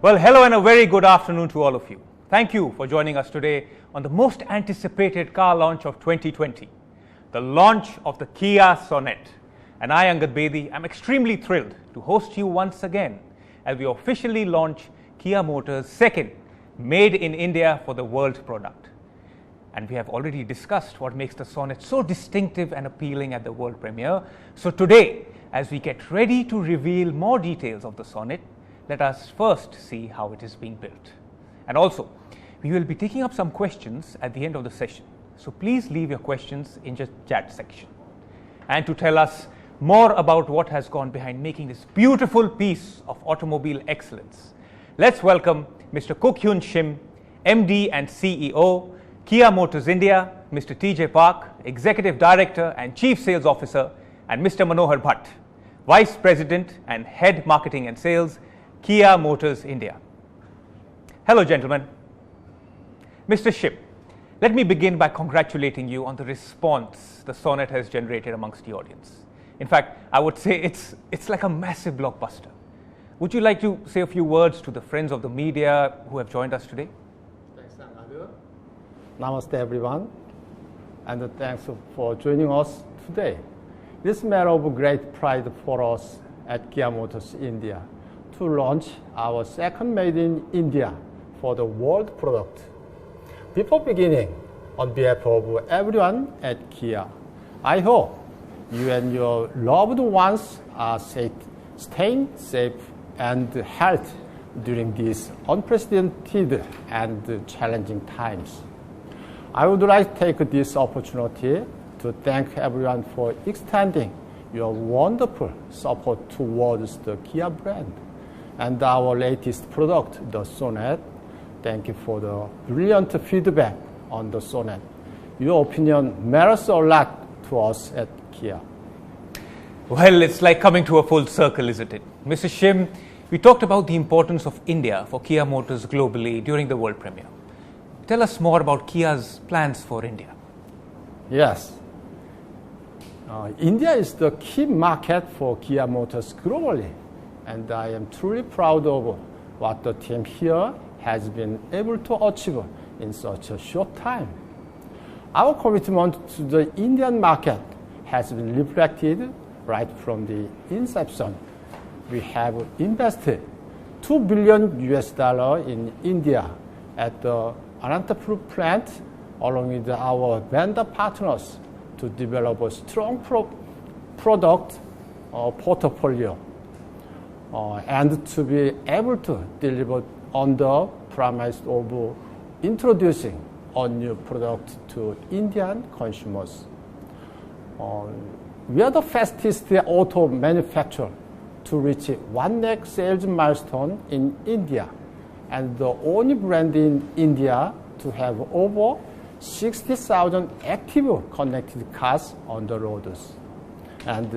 Well, hello and a very good afternoon to all of you. Thank you for joining us today on the most anticipated car launch of 2020, the launch of the Kia Sonet. And I, Angad Bedi, am extremely thrilled to host you once again as we officially launch Kia Motors' second Made in India for the World product. And we have already discussed what makes the Sonet so distinctive and appealing at the world premiere. So today, as we get ready to reveal more details of the Sonet, let us first see how it is being built. And also, we will be taking up some questions at the end of the session. So please leave your questions in the chat section. And to tell us more about what has gone behind making this beautiful piece of automobile excellence, let's welcome Mr. Kuk Hyun Shim, MD and CEO, Kia Motors India, Mr. TJ Park, Executive Director and Chief Sales Officer, and Mr. Manohar Bhatt, Vice President and Head Marketing and Sales, Kia Motors India. Hello, gentlemen. Mr. Shim, let me begin by congratulating you on the response the Sonet has generated amongst the audience. In fact, I would say it's like a massive blockbuster. Would you like to say a few words to the friends of the media who have joined us today? Thanks, Angad. Namaste, everyone, and thanks for joining us today. It's a matter of great pride for us at Kia Motors India to launch our second Made in India for the world product. Before beginning, on behalf of everyone at Kia, I hope you and your loved ones are staying safe and healthy during these unprecedented and challenging times. I would like to take this opportunity to thank everyone for extending your wonderful support towards the Kia brand and our latest product, the Sonet. Thank you for the brilliant feedback on the Sonet. Your opinion matters a lot to us at Kia. Well, it's like coming to a full circle, isn't it? Mr. Shim, we talked about the importance of India for Kia Motors globally during the world premiere. Tell us more about Kia's plans for India. Yes. India is the key market for Kia Motors globally, and I am truly proud of what the team here has been able to achieve in such a short time. Our commitment to the Indian market has been reflected right from the inception. We have invested $2 billion in India at the Anantapur plant, along with our vendor partners, to develop a strong product portfolio and to be able to deliver on the promise of introducing a new product to Indian consumers. We are the fastest auto manufacturer to reach 1 lakh sales milestone in India, and the only brand in India to have over 60,000 active connected cars on the roads. And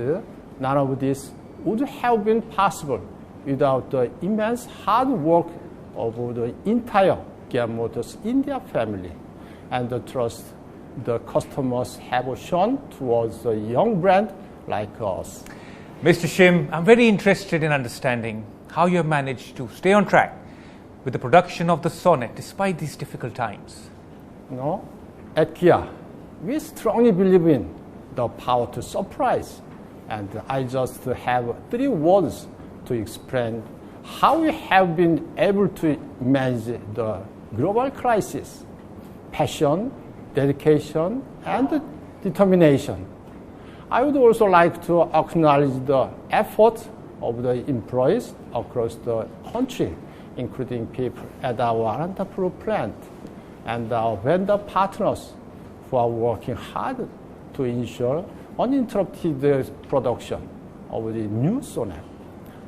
none of this would have been possible without the immense hard work of the entire Kia Motors India family and the trust the customers have shown towards a young brand like us. Mr. Shim, I'm very interested in understanding how you have managed to stay on track with the production of the Sonet despite these difficult times. At Kia, we strongly believe in the power to surprise, and I just have 3 words to explain how we have been able to manage the global crisis: passion, dedication, and determination. I would also like to acknowledge the efforts of the employees across the country, including people at our Anantapur plant and our vendor partners who are working hard to ensure uninterrupted production of the new Sonet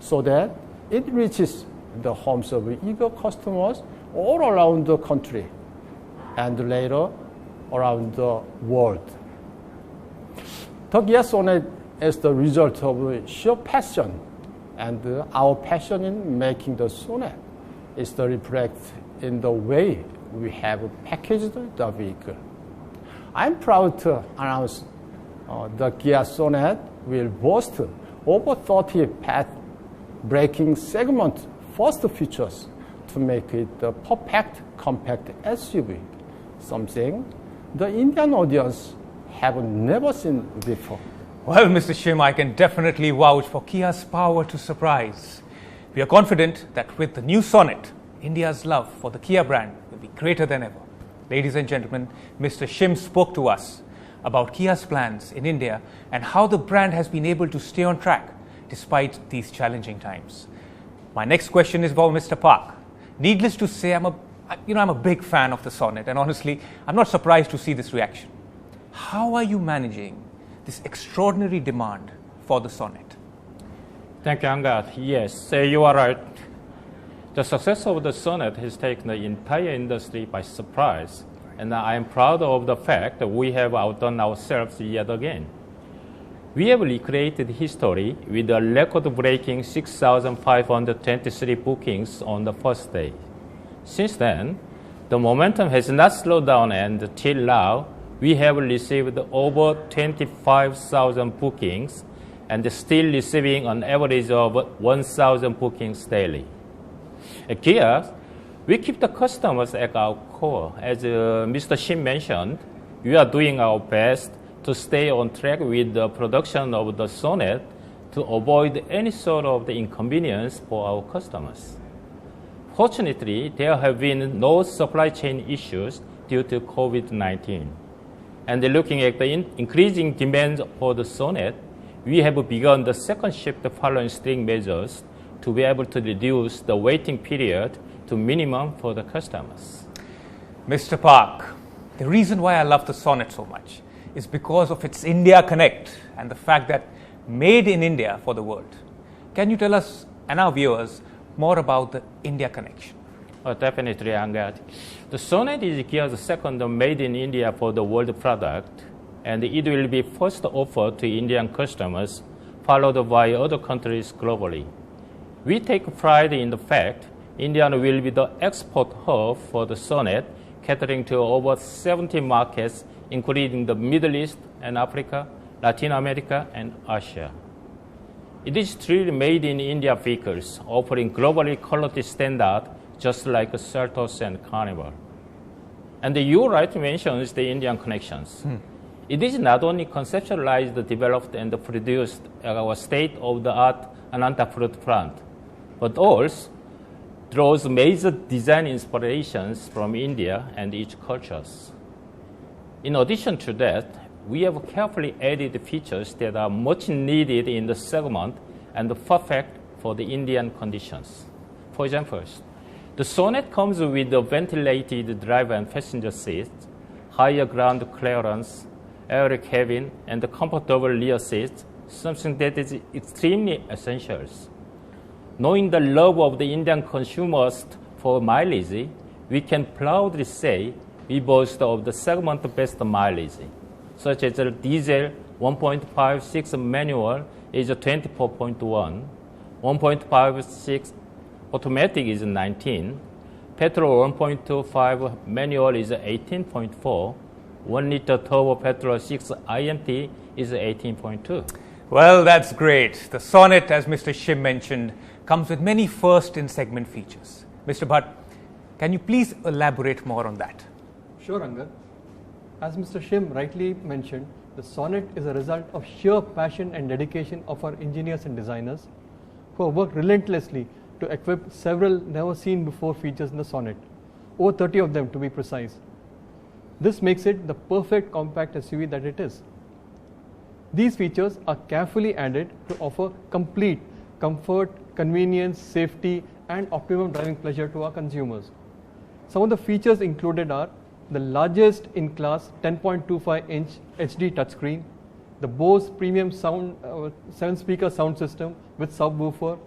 so that it reaches the homes of eager customers all around the country and later around the world. The Kia Sonet is the result of sheer passion, and our passion in making the Sonet is to reflect in the way we have packaged the vehicle. I'm proud to announce the Kia Sonet will boast over 30 path-breaking segment first features to make it the perfect compact SUV, something the Indian audience have never seen before. Well, Mr. Shim, I can definitely vouch for Kia's power to surprise. We are confident that with the new Sonet, India's love for the Kia brand will be greater than ever. Ladies and gentlemen, Mr. Shim spoke to us about Kia's plans in India and how the brand has been able to stay on track despite these challenging times. My next question is for Mr. Park. Needless to say, I'm a big fan of the Sonet, and honestly, I'm not surprised to see this reaction. How are you managing this extraordinary demand for the Sonet? Thank you, Angad. Yes, you are right. The success of the Sonet has taken the entire industry by surprise, and I am proud of the fact that we have outdone ourselves yet again. We have recreated history with a record-breaking 6,523 bookings on the first day. Since then, the momentum has not slowed down, and till now, we have received over 25,000 bookings and still receiving an average of 1,000 bookings daily. At Kia, we keep the customers at our core. As Mr. Shim mentioned, we are doing our best to stay on track with the production of the Sonet to avoid any sort of the inconvenience for our customers. Fortunately, there have been no supply chain issues due to COVID-19. And looking at the increasing demand for the Sonet, we have begun the second shift following strict measures to be able to reduce the waiting period to minimum for the customers. Mr. Park, the reason why I love the Sonet so much is because of its India Connect and the fact that made in India for the world. Can you tell us and our viewers more about the India connection? Definitely, Angad. The Sonet is Kia's second made in India for the world product, and it will be first offered to Indian customers, followed by other countries globally. We take pride in the fact India will be the export hub for the Sonet, catering to over 70 markets, including the Middle East and Africa, Latin America, and Asia. It is truly made in India vehicles, offering globally quality standard, just like Seltos and Carnival. And you rightly mentioned the Indian connections. It is not only conceptualized, developed, and produced at our state-of-the-art Anantapur plant, but also draws major design inspirations from India and its cultures. In addition to that, we have carefully added features that are much needed in the segment and perfect for the Indian conditions. For example, the Sonet comes with a ventilated driver and passenger seats, higher ground clearance, air cabin, and comfortable rear seats, something that is extremely essential. Knowing the love of the Indian consumers for mileage, we can proudly say we boast of the segment best mileage, such as the diesel 1.56 manual is 24.1, 1.56 automatic is 19, petrol 1.25 manual is 18.4, 1 liter turbo petrol 6 IMT is 18.2. Well, that's great. The Sonet, as Mr. Shim mentioned, comes with many first-in-segment features. Mr. Bhatt, can you please elaborate more on that? Sure, Angad. As Mr. Shim rightly mentioned, the Sonet is a result of sheer passion and dedication of our engineers and designers who have worked relentlessly to equip several never-seen-before features in the Sonet, over 30 of them to be precise. This makes it the perfect compact SUV that it is. These features are carefully added to offer complete comfort, convenience, safety, and optimum driving pleasure to our consumers. Some of the features included are the largest in-class 10.25-inch HD touchscreen, the Bose premium sound 7-speaker sound system with subwoofer,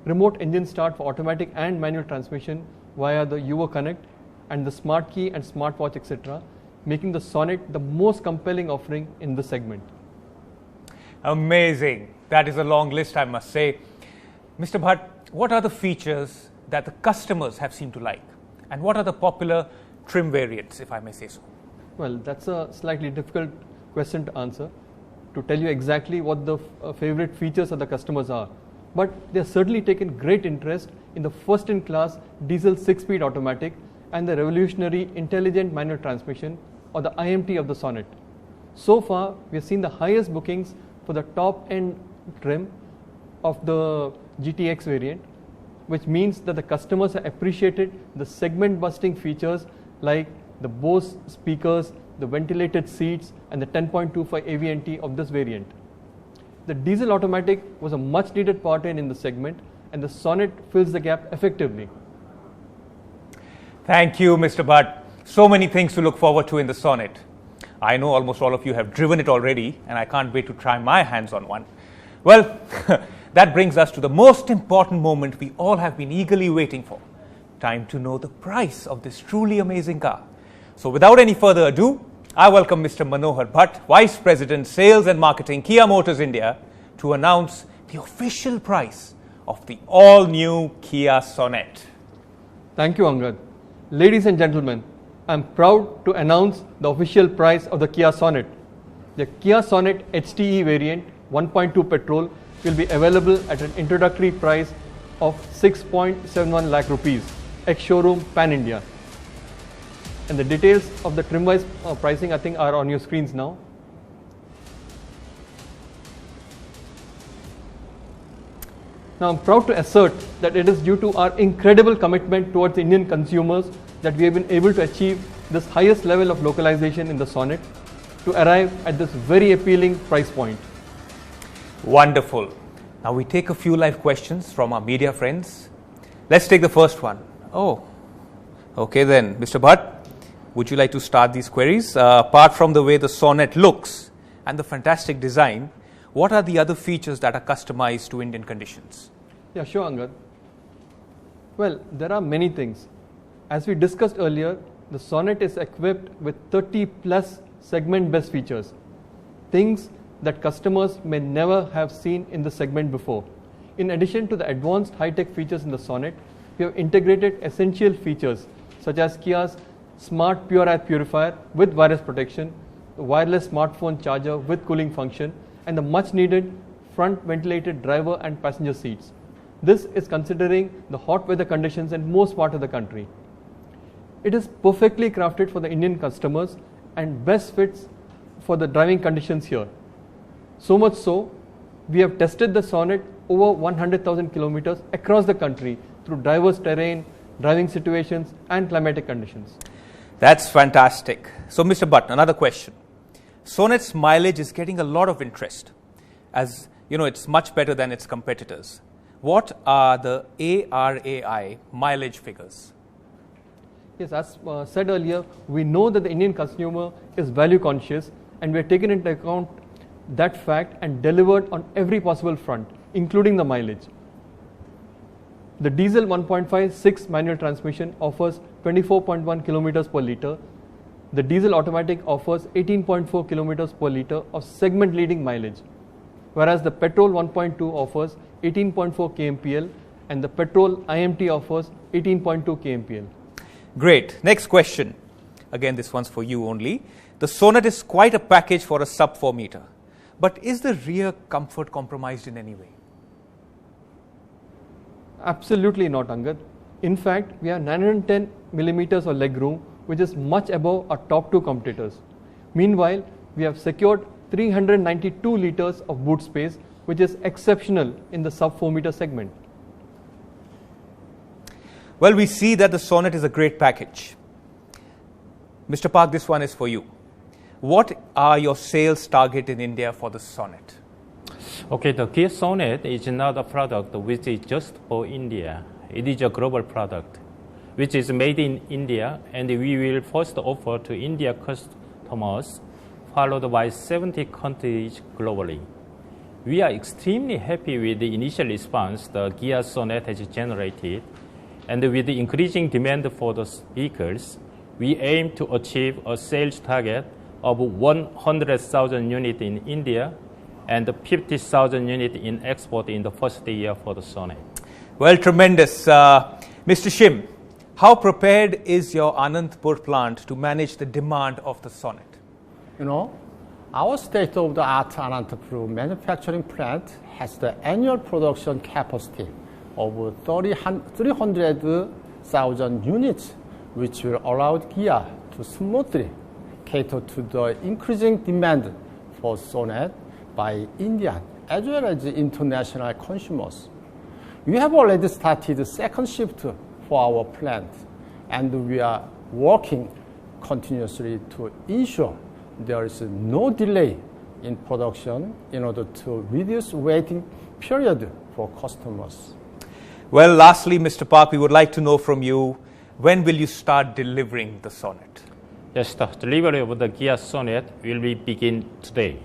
remote engine start for automatic and manual transmission via the Yuva Connect, and the smart key and smartwatch, etc., making the Sonet the most compelling offering in the segment. Amazing. That is a long list, I must say. Mr. Bhatt, what are the features that the customers have seemed to like? And what are the popular trim variants, if I may say so? Well, that's a slightly difficult question to answer, to tell you exactly what the favorite features of the customers are. but they have certainly taken great interest in the first-in-class diesel 6-speed automatic and the revolutionary intelligent manual transmission, or the IMT of the Sonet. So far, we have seen the highest bookings for the top-end trim of the GTX variant, which means that the customers have appreciated the segment-busting features like the Bose speakers, the ventilated seats, and the 10.25 AVNT of this variant. The diesel automatic was a much-needed part in the segment, and the Sonet fills the gap effectively. Thank you, Mr. Bhatt. So many things to look forward to in the Sonet. I know almost all of you have driven it already, and I can't wait to try my hands on one. Well, that brings us to the most important moment we all have been eagerly waiting for. Time to know the price of this truly amazing car. So without any further ado, I welcome Mr. Manohar Bhatt, Vice President, Sales and Marketing, Kia Motors India, to announce the official price of the all-new Kia Sonet. Thank you, Angad. Ladies and gentlemen, I am proud to announce the official price of the Kia Sonet. The Kia Sonet HTE variant 1.2 petrol will be available at an introductory price of 6.71 lakh rupees, ex-showroom pan-India. And the details of the trim-wise pricing, I think, are on your screens now. Now, I'm proud to assert that it is due to our incredible commitment towards Indian consumers that we have been able to achieve this highest level of localization in the Sonet to arrive at this very appealing price point. Wonderful. Now we take a few live questions from our media friends. Let's take the first one. Oh, okay then. Mr. Bhatt, would you like to start these queries? Apart from the way the Sonet looks and the fantastic design, what are the other features that are customized to Indian conditions? Yeah, sure, Angad. Well, there are many things. As we discussed earlier, the Sonet is equipped with 30 plus segment best features, things that customers may never have seen in the segment before. In addition to the advanced high-tech features in the Sonet, we have integrated essential features such as Kia's smart pure air purifier with virus protection, the wireless smartphone charger with cooling function, and the much needed front ventilated driver and passenger seats. This is considering the hot weather conditions in most parts of the country. It is perfectly crafted for the Indian customers and best fits for the driving conditions here. So much so, we have tested the Sonet over 100,000 kilometers across the country through diverse terrain, driving situations, and climatic conditions. That's fantastic. So, Mr. Bhatt, another question. Sonet's mileage is getting a lot of interest. As you know, it's much better than its competitors. What are the ARAI mileage figures? Yes, as said earlier, we know that the Indian consumer is value conscious, and we have taken into account that fact and delivered on every possible front, including the mileage. The diesel 1.56 manual transmission offers 24.1 kilometers per liter. The diesel automatic offers 18.4 kilometers per liter of segment leading mileage, whereas the petrol 1.2 offers 18.4 kmpl and the petrol IMT offers 18.2 kmpl. Great. Next question. Again, this one's for you only. The Sonet is quite a package for a sub 4 meter. But is the rear comfort compromised in any way? Absolutely not, Angad. In fact, we have 910 millimeters of leg room, which is much above our top two competitors. Meanwhile, we have secured 392 liters of boot space, which is exceptional in the sub 4 meter segment. Well, we see that the Sonet is a great package. Mr. Park, this one is for you. What are your sales target in India for the Sonet? Okay, the Kia Sonet is not a product which is just for India. It is a global product which is made in India, and we will first offer to India customers, followed by 70 countries globally. We are extremely happy with the initial response the Kia Sonet has generated, and with the increasing demand for the vehicles, we aim to achieve a sales target of 100,000 units in India and 50,000 units in export in the first year for the Sonet. Well, tremendous. Mr. Shim, how prepared is your Anandpur plant to manage the demand of the Sonet? You know, Our state-of-the-art Anantapur manufacturing plant has the annual production capacity of 300,000 units, which will allow Kia to smoothly cater to the increasing demand for Sonet by Indian as well as international consumers. We have already started the second shift for our plant, and we are working continuously to ensure there is no delay in production in order to reduce waiting period for customers. Well, lastly, Mr. Park, we would like to know from you, when will you start delivering the Sonet? Yes, the delivery of the Kia Sonet will be begin today.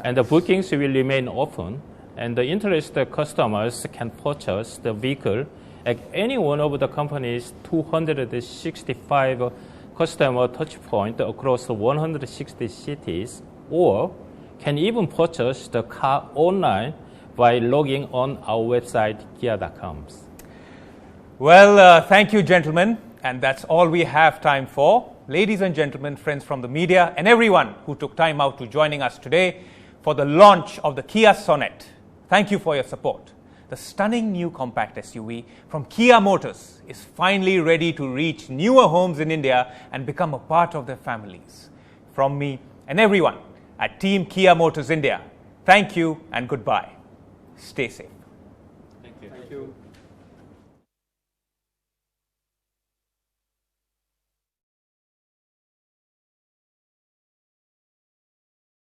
And the bookings will remain open, and the interested customers can purchase the vehicle at any one of the company's 265 customer touchpoints across 160 cities, or can even purchase the car online by logging on our website, kia.com. Well, thank you, gentlemen, and that's all we have time for. Ladies and gentlemen, friends from the media, and everyone who took time out to joining us today for the launch of the Kia Sonet. Thank you for your support. The stunning new compact SUV from Kia Motors is finally ready to reach newer homes in India and become a part of their families. From me and everyone at Team Kia Motors India, thank you and goodbye. Stay safe. Thank you. Thank you.